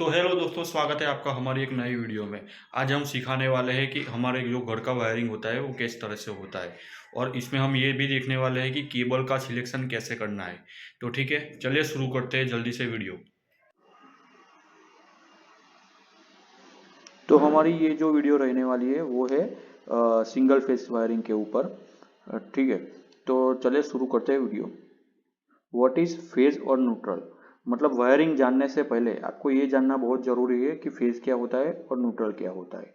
तो हेलो दोस्तों, स्वागत है आपका हमारी एक नई वीडियो में। आज हम सिखाने वाले हैं कि हमारे जो घर का वायरिंग होता है वो किस तरह से होता है, और इसमें हम ये भी देखने वाले हैं कि केबल का सिलेक्शन कैसे करना है। तो ठीक है, चलिए शुरू करते हैं जल्दी से वीडियो। तो हमारी ये जो वीडियो रहने वाली है वो है सिंगल फेस वायरिंग के ऊपर। ठीक है, तो चलिए शुरू करते हैं वीडियो। व्हाट इज फेज और न्यूट्रल? मतलब वायरिंग जानने से पहले आपको ये जानना बहुत ज़रूरी है कि फेज क्या होता है और न्यूट्रल क्या होता है।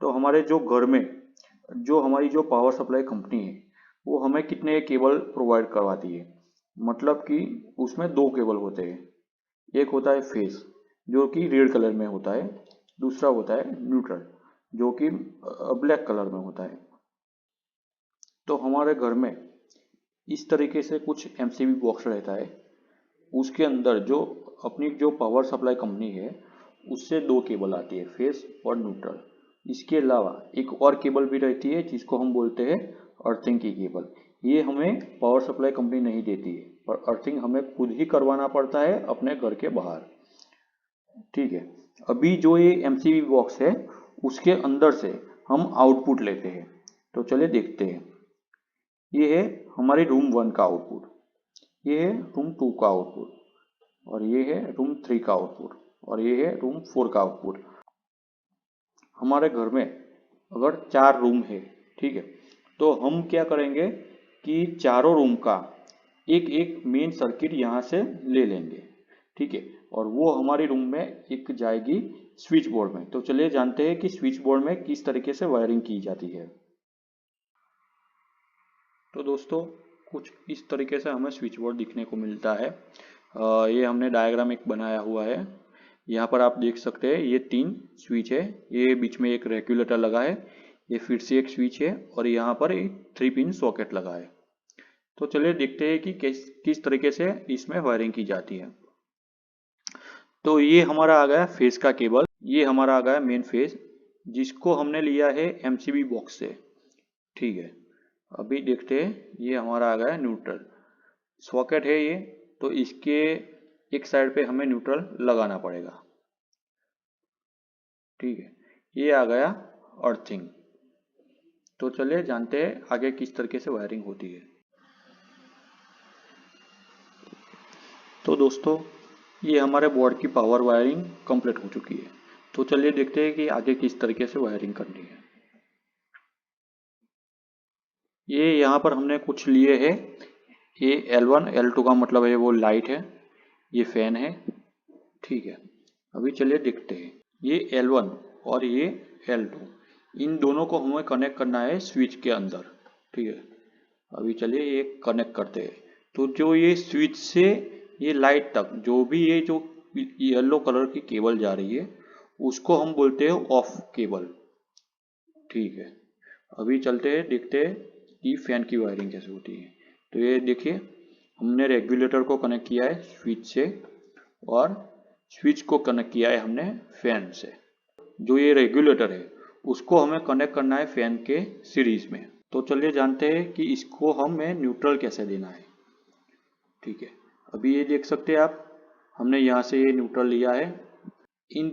तो हमारे जो घर में जो हमारी जो पावर सप्लाई कंपनी है वो हमें कितने केबल प्रोवाइड करवाती है। मतलब कि उसमें दो केबल होते हैं। एक होता है फेस जो कि रेड कलर में होता है, दूसरा होता है न्यूट्रल जो कि ब्लैक कलर में होता है। तो हमारे घर में इस तरीके से कुछ एमसीबी बॉक्स रहता है। उसके अंदर जो अपनी जो पावर सप्लाई कंपनी है उससे दो केबल आती है, फेस और न्यूट्रल। इसके अलावा एक और केबल भी रहती है जिसको हम बोलते हैं अर्थिंग की केबल। ये हमें पावर सप्लाई कंपनी नहीं देती है, पर अर्थिंग हमें खुद ही करवाना पड़ता है अपने घर के बाहर। ठीक है, अभी जो ये एमसीबी बॉक्स है उसके अंदर से हम आउटपुट लेते हैं। तो चलिए देखते हैं। ये है हमारी रूम 1 का आउटपुट, ये है रूम 2 का आउटपुट, और ये है रूम 3 का आउटपुट, और ये है रूम 4 का आउटपुट। हमारे घर में अगर 4 रूम है, ठीक है, तो हम क्या करेंगे कि चारों रूम का एक एक मेन सर्किट यहाँ से ले लेंगे। ठीक है, और वो हमारी रूम में एक जाएगी स्विच बोर्ड में। तो चलिए जानते हैं कि स्विच बोर्ड में किस तरीके से वायरिंग की जाती है। तो दोस्तों, कुछ इस तरीके से हमें स्विच बोर्ड दिखने को मिलता है। ये हमने डायग्राम एक बनाया हुआ है। यहाँ पर आप देख सकते हैं ये 3 स्विच है, ये बीच में एक रेगुलेटर लगा है, ये फिर से एक स्विच है, और यहाँ पर एक 3 पिन सॉकेट लगा है। तो चलिए देखते हैं कि किस तरीके से इसमें वायरिंग की जाती है। तो ये हमारा आ गया फेज का केबल, ये हमारा आ गया मेन फेज जिसको हमने लिया है एमसीबी बॉक्स से। ठीक है, अभी देखते हैं ये हमारा आ गया न्यूट्रल सॉकेट है ये। तो इसके एक साइड पे हमें न्यूट्रल लगाना पड़ेगा। ठीक है, ये आ गया अर्थिंग। तो चलिए जानते हैं आगे किस तरीके से वायरिंग होती है। तो दोस्तों, ये हमारे बोर्ड की पावर वायरिंग कंप्लीट हो चुकी है। तो चलिए देखते हैं कि आगे किस तरीके से वायरिंग करनी है। ये यहाँ पर हमने कुछ लिए हैं। ये L1 L2 का मतलब है वो लाइट है, ये फैन है। ठीक है, अभी चलिए देखते हैं। ये L1 और ये L2, इन दोनों को हमें कनेक्ट करना है स्विच के अंदर। ठीक है, अभी चलिए ये कनेक्ट करते हैं। तो जो ये स्विच से ये लाइट तक जो भी ये जो येलो कलर की केबल जा रही है उसको हम बोलते हैं ऑफ केबल। ठीक है, अभी चलते हैं देखते हैं कि फैन की वायरिंग कैसे होती है। तो ये देखिए, हमने रेगुलेटर को कनेक्ट किया है स्विच से, और स्विच को कनेक्ट किया है हमने फैन से। जो ये रेगुलेटर है उसको हमें कनेक्ट करना है फैन के सीरीज में। तो चलिए जानते हैं कि इसको हमें न्यूट्रल कैसे देना है। ठीक है, अभी ये देख सकते हैं आप, हमने यहाँ से ये न्यूट्रल लिया है। इन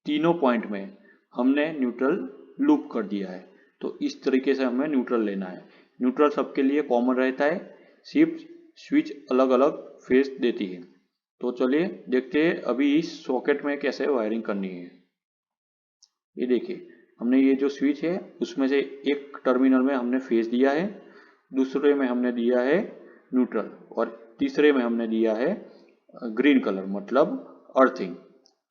तीनों पॉइंट में हमने न्यूट्रल लूप कर दिया है। तो इस तरीके से हमें न्यूट्रल लेना है। न्यूट्रल सबके लिए कॉमन रहता है, सिर्फ स्विच अलग अलग फेस देती है। तो चलिए देखते हैं अभी इस सॉकेट में कैसे वायरिंग करनी है। ये देखिए, हमने ये जो स्विच है उसमें से एक टर्मिनल में हमने फेस दिया है, दूसरे में हमने दिया है न्यूट्रल, और तीसरे में हमने दिया है ग्रीन कलर मतलब अर्थिंग।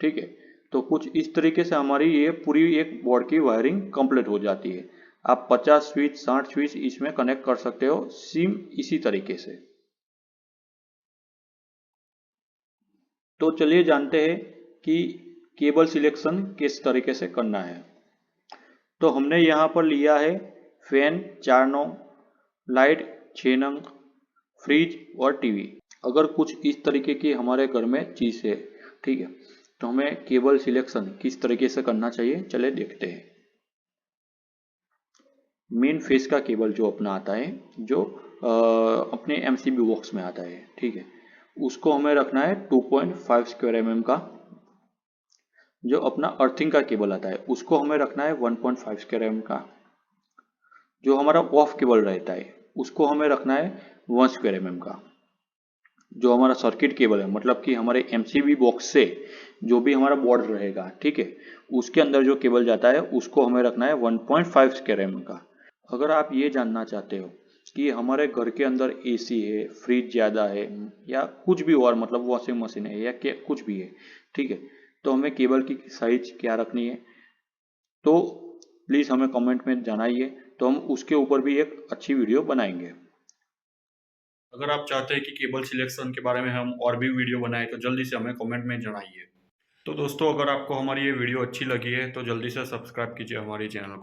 ठीक है, तो कुछ इस तरीके से हमारी ये पूरी एक बोर्ड की वायरिंग कंप्लीट हो जाती है। आप 50 स्विच 60 स्विच इसमें कनेक्ट कर सकते हो सेम इसी तरीके से। तो चलिए जानते हैं कि केबल सिलेक्शन किस तरीके से करना है। तो हमने यहाँ पर लिया है फैन 4 नौ, लाइट 6 नंग, फ्रिज और टीवी। अगर कुछ इस तरीके की हमारे घर में चीज़ है, ठीक है, तो हमें केबल सिलेक्शन किस तरीके से करना चाहिए चले देखते हैं। मेन फेस का केबल जो अपना आता है, जो अपने एमसीबी बॉक्स में आता है, ठीक है, उसको हमें रखना है 2.5 स्क्वायर mm का। जो अपना अर्थिंग का केबल आता है उसको हमें रखना है 1.5 स्क्वायर mm का। जो हमारा ऑफ केबल रहता है उसको हमें रखना है 1 स्क्वायर mm का। जो हमारा सर्किट केबल है मतलब कि हमारे MCB बॉक्स से जो भी हमारा बोर्ड रहेगा, ठीक है, उसके अंदर जो केबल जाता है उसको हमें रखना है 1.5 स्क्वायर mm का। अगर आप ये जानना चाहते हो कि हमारे घर के अंदर AC है, फ्रिज ज़्यादा है या कुछ भी और मतलब वॉशिंग मशीन है या कुछ भी है, ठीक है, तो हमें केबल की साइज क्या रखनी है तो प्लीज़ हमें कमेंट में जनाइए, तो हम उसके ऊपर भी एक अच्छी वीडियो बनाएंगे। अगर आप चाहते हैं कि केबल सिलेक्शन के बारे में हम और भी वीडियो बनाएं तो जल्दी से हमें कमेंट में जनाइए। तो दोस्तों, अगर आपको हमारी ये वीडियो अच्छी लगी है तो जल्दी से सब्सक्राइब कीजिए हमारे चैनल को।